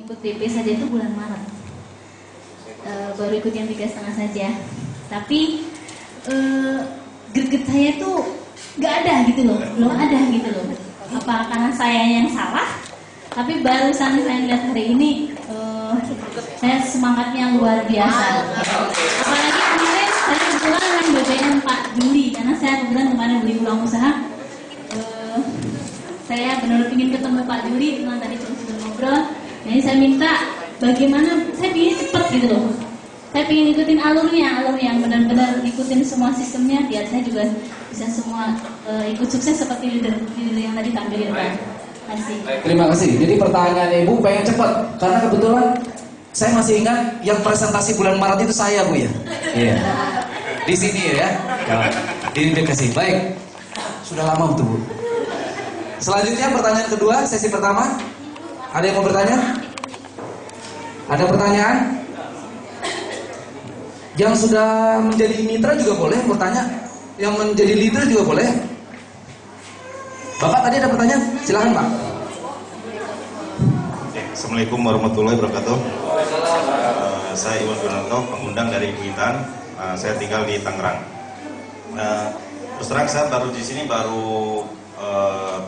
ikut DP saja itu bulan Maret. Baru ikut yang 3,5 saja. Tapi greget saya tuh nggak ada gitu loh, belum ada gitu loh. Apa karena saya yang salah? Tapi barusan saya lihat hari ini, saya semangatnya luar biasa. Apalagi kemarin saya kebetulan yang BBM Pak Juli, karena saya kebetulan kemarin beli ulang usaha. Saya benar-benar ingin ketemu Pak Juli, memang tadi terus ngobrol. Jadi saya minta bagaimana, saya ingin cepat gitu loh. Saya ingin ikutin alur yang benar-benar ikutin semua sistemnya, biar saya juga bisa semua ikut sukses seperti leader yang tadi tampilin Pak. Terima kasih. Jadi pertanyaan Ibu pengen cepat, karena kebetulan saya masih ingat yang presentasi bulan Maret itu saya Bu ya. Iya. Di sini ya. Ini dikasih. Baik. Sudah lama betul Bu. Selanjutnya pertanyaan kedua, sesi pertama. Ada yang mau bertanya? Ada pertanyaan? Yang sudah menjadi mitra juga boleh bertanya. Yang menjadi leader juga boleh. Bapak tadi ada pertanyaan? Silakan Pak. Assalamualaikum warahmatullahi wabarakatuh. Saya Iwan Gunanto, pengundang dari Ibu Intan. Saya tinggal di Tangerang. Terus terang saya baru di sini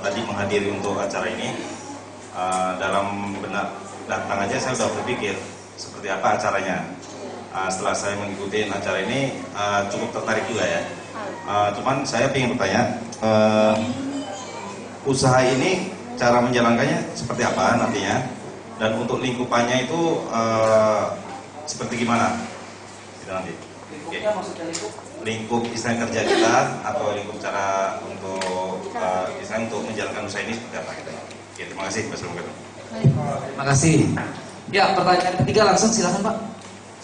tadi menghadiri untuk acara ini. Dalam benak datang aja saya sudah berpikir seperti apa acaranya. Setelah saya mengikuti acara ini cukup tertarik juga ya. Cuman saya ingin bertanya, usaha ini cara menjalankannya seperti apa nantinya, dan untuk lingkupannya itu seperti gimana itu nanti. Lingkup istilah kerja kita atau lingkup cara untuk istilah untuk menjalankan usaha ini seperti apa kita. Oke, terima kasih. Terima kasih. Ya, pertanyaan ketiga langsung silakan Pak.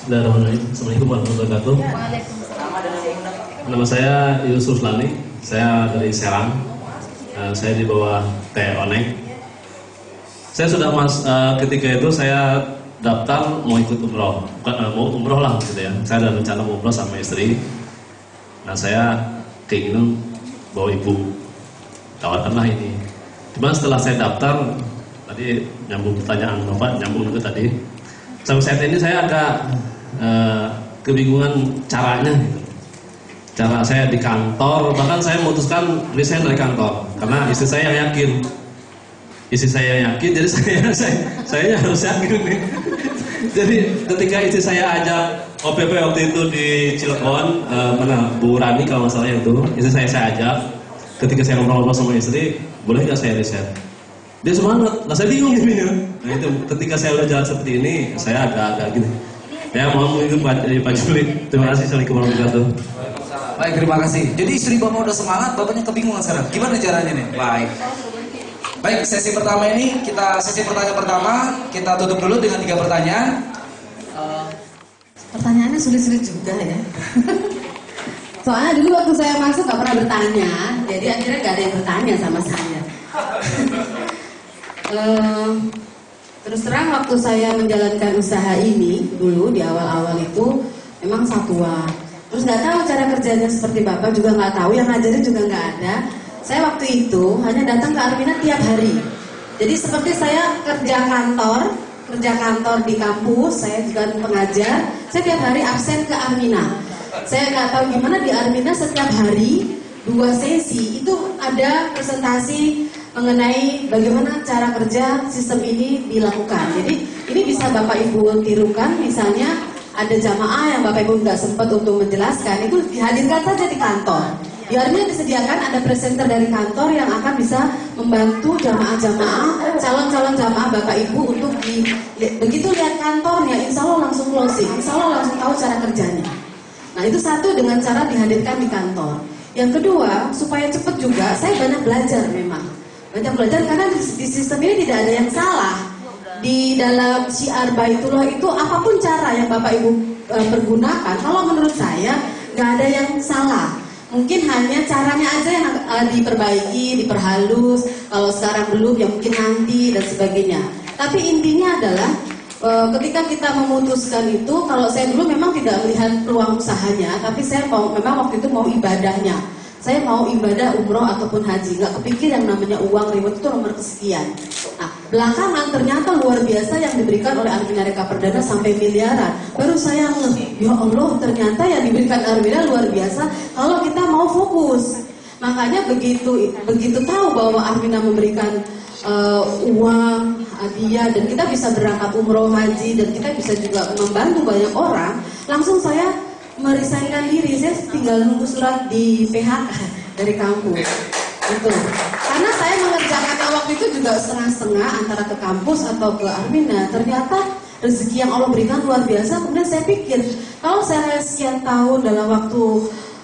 Assalamualaikum warahmatullahi wabarakatuh. Nama saya Yusuf Lani, saya dari Serang. Saya di bawah Teh Onek. Saya sudah ketika itu saya daftar mau ikut umroh, bukan mau umroh lah gitu ya. Saya ada rencana mau umroh sama istri. Nah saya keinginan bawa ibu, tawarkanlah ini. Cuma setelah saya daftar, tadi nyambung pertanyaan Bapak, nyambung itu tadi. Sampai saat ini saya agak kebingungan caranya gitu. Cara saya di kantor, bahkan saya memutuskan resign dari kantor karena istri saya yang yakin. Istri saya yakin, jadi saya harus yakin nih. Jadi ketika istri saya ajak OPP waktu itu di Cilegon, Bu Rani kalau nggak salah itu, istri saya ajak. Ketika saya ngobrol-ngobrol sama istri, boleh nggak saya resign? Dia semangat, nah saya bingung ini ya. Nah itu ketika saya udah jalan seperti ini, saya agak gini. Ya mohon itu Pak Juli. Terima kasih. Assalamualaikum warahmatullahi wabarakatuh. Baik, terima kasih. Jadi istri Bapak udah semangat, Bapaknya kebingungan sekarang. Gimana caranya nih? Baik, sesi pertama ini sesi pertanyaan pertama kita tutup dulu dengan 3 pertanyaan. Pertanyaannya sulit-sulit juga ya. Soalnya dulu waktu saya masuk gak pernah bertanya, jadi akhirnya gak ada yang bertanya sama saya. Terus terang waktu saya menjalankan usaha ini dulu di awal-awal itu memang satuan. Terus nggak tahu cara kerjanya seperti Bapak, juga nggak tahu, yang ngajarin juga nggak ada. Saya waktu itu hanya datang ke Armina tiap hari. Jadi seperti saya kerja kantor di kampus, saya juga pengajar, saya tiap hari absen ke Armina. Saya nggak tahu gimana di Armina setiap hari 2 sesi itu ada presentasi mengenai bagaimana cara kerja sistem ini dilakukan. Jadi ini bisa Bapak Ibu tirukan, misalnya ada jamaah yang Bapak Ibu nggak sempat untuk menjelaskan, itu dihadirkan saja di kantor. Di Armina disediakan ada presenter dari kantor yang akan bisa membantu jamaah-jamaah, calon-calon jamaah Bapak Ibu untuk begitu lihat kantornya, insya Allah langsung closing, insya Allah langsung tahu cara kerjanya. Nah itu satu, dengan cara dihadirkan di kantor. Yang kedua, supaya cepat juga, saya banyak belajar memang. Banyak belajar karena di sistem ini tidak ada yang salah. Di dalam syiar Baitullah itu apapun cara yang Bapak Ibu pergunakan, kalau menurut saya nggak ada yang salah. Mungkin hanya caranya aja yang diperbaiki, diperhalus. Kalau sekarang belum, ya mungkin nanti dan sebagainya. Tapi intinya adalah ketika kita memutuskan itu, kalau saya dulu memang tidak melihat peluang usahanya, tapi saya memang waktu itu mau ibadahnya. Saya mau ibadah umroh ataupun haji, nggak kepikir yang namanya uang reward itu nomor kesekian. Nah, Belakangan ternyata luar biasa yang diberikan oleh Armina Reka Perdana sampai miliaran. Baru saya ngeh, ya Allah ternyata yang diberikan Armina luar biasa kalau kita mau fokus. Makanya begitu tahu bahwa Armina memberikan uang, hadiah, dan kita bisa berangkat umroh, haji, dan kita bisa juga membantu banyak orang, langsung saya merisainkan diri. Saya tinggal nunggu surat di PHK dari kampus. Gitu. Karena saya mengerjakannya waktu itu juga setengah-setengah antara ke kampus atau ke Armina. Ternyata rezeki yang Allah berikan luar biasa. Kemudian saya pikir, kalau saya sekian tahun dalam waktu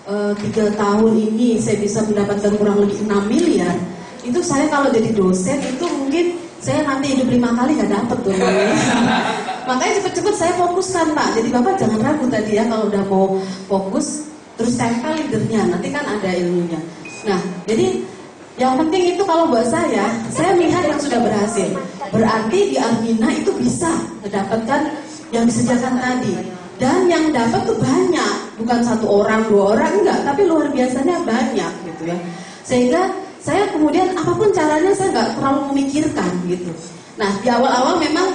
3 tahun ini saya bisa mendapatkan kurang lebih 6 miliar. Itu saya kalau jadi dosen itu mungkin saya nanti hidup 5 kali gak dapet tuh. Makanya cepet-cepet saya fokuskan Pak. Jadi Bapak jangan ragu tadi ya, kalau udah mau fokus terus tempel leadernya, nanti kan ada ilmunya. Nah jadi yang penting itu kalau buat saya melihat yang sudah berhasil. Berarti di Armina itu bisa mendapatkan yang disediakan tadi. Dan yang dapat tuh banyak, bukan 1 orang, 2 orang, enggak, tapi luar biasanya banyak gitu ya. Sehingga saya kemudian apapun caranya saya nggak terlalu memikirkan gitu. Nah di awal-awal memang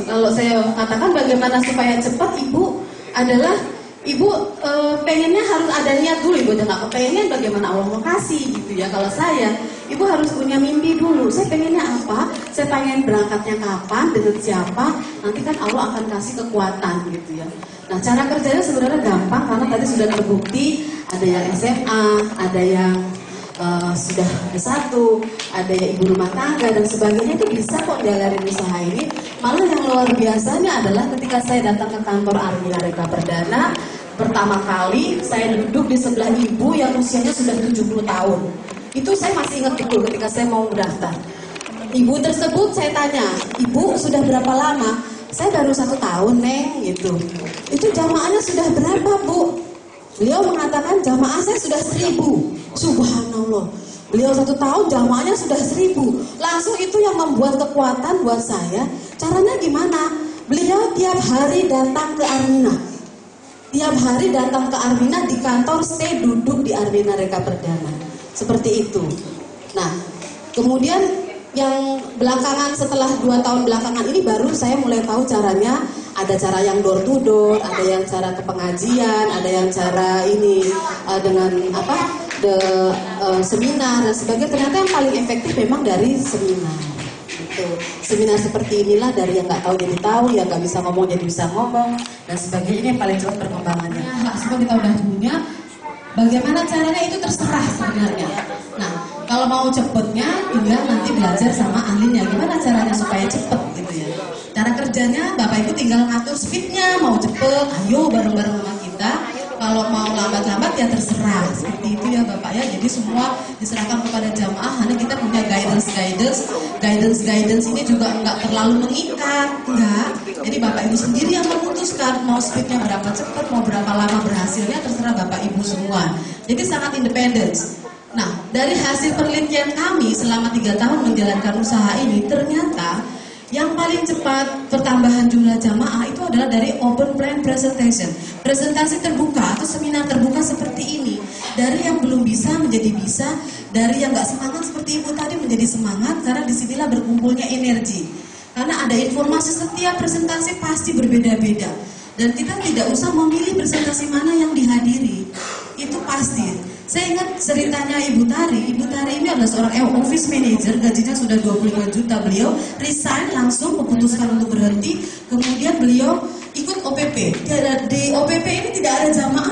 kalau saya katakan bagaimana supaya cepat, ibu adalah ibu pengennya harus ada niat dulu. Ibu nggak kepengen bagaimana Allah mau kasih gitu ya. Kalau saya, ibu harus punya mimpi dulu. Saya pengennya apa? Saya pengen berangkatnya kapan, dengan siapa? Nanti kan Allah akan kasih kekuatan gitu ya. Nah cara kerjanya sebenarnya gampang karena tadi sudah terbukti. Ada yang SMA, ada yang sudah S1, ada yang ibu rumah tangga dan sebagainya, itu bisa kok jalanin usaha ini. Malah yang luar biasanya adalah ketika saya datang ke kantor Armina Reka Perdana, pertama kali saya duduk di sebelah ibu yang usianya sudah 70 tahun. Itu saya masih ingat betul ketika saya mau mendaftar. Ibu tersebut saya tanya, ibu sudah berapa lama? Saya baru 1 tahun Neng gitu. Itu jamaahnya sudah berapa Bu? Beliau mengatakan jamaah saya sudah 1000. Subhanallah. Beliau 1 tahun jamaahnya sudah 1000. Langsung itu yang membuat kekuatan buat saya. Caranya gimana? Beliau tiap hari datang ke Armina. Tiap hari datang ke Armina, di kantor stay duduk di Armina Reka Perdana. Seperti itu. Nah, kemudian yang belakangan setelah 2 tahun belakangan ini baru saya mulai tahu caranya. Ada cara yang door to door, ada yang cara ke pengajian, ada yang cara ini dengan seminar dan sebagainya. Ternyata yang paling efektif memang dari seminar. Gitu. Seminar seperti inilah, dari yang nggak tahu jadi tahu, yang nggak bisa ngomong jadi bisa ngomong dan sebagainya. Ini yang paling cepat perkembangannya. Nah, semua kita udah punya. Bagaimana caranya itu terserah sebenarnya. Nah, kalau mau cepetnya tinggal nanti belajar sama ahlinya. Gimana caranya supaya cepet gitu ya. Cara kerjanya Bapak Ibu tinggal ngatur speednya. Mau cepet, ayo bareng-bareng sama kita. Kalau mau lambat-lambat ya terserah. Seperti itu ya Bapak ya. Jadi semua diserahkan kepada jamaah. Hanya kita punya guidance ini juga enggak terlalu mengikat, enggak. Jadi Bapak Ibu sendiri yang memutuskan mau speednya berapa cepat, mau berapa lama berhasilnya, terserah Bapak Ibu semua. Jadi sangat independen. Nah, dari hasil penelitian kami selama 3 tahun menjalankan usaha ini, ternyata yang paling cepat pertambahan jumlah jamaah itu adalah dari open plan presentation. Presentasi terbuka atau seminar terbuka seperti ini. Dari yang belum bisa menjadi bisa, dari yang gak semangat seperti ibu tadi menjadi semangat, karena disinilah berkumpulnya energi. Karena ada informasi, setiap presentasi pasti berbeda-beda. Dan kita tidak usah memilih presentasi mana yang dihadiri. Itu pasti. Saya ingat ceritanya Ibu Tari. Ibu Tari ini adalah seorang office manager, gajinya sudah 25 juta. Beliau resign langsung, memutuskan untuk berhenti. Kemudian beliau ikut OPP. Di OPP ini tidak ada jamaah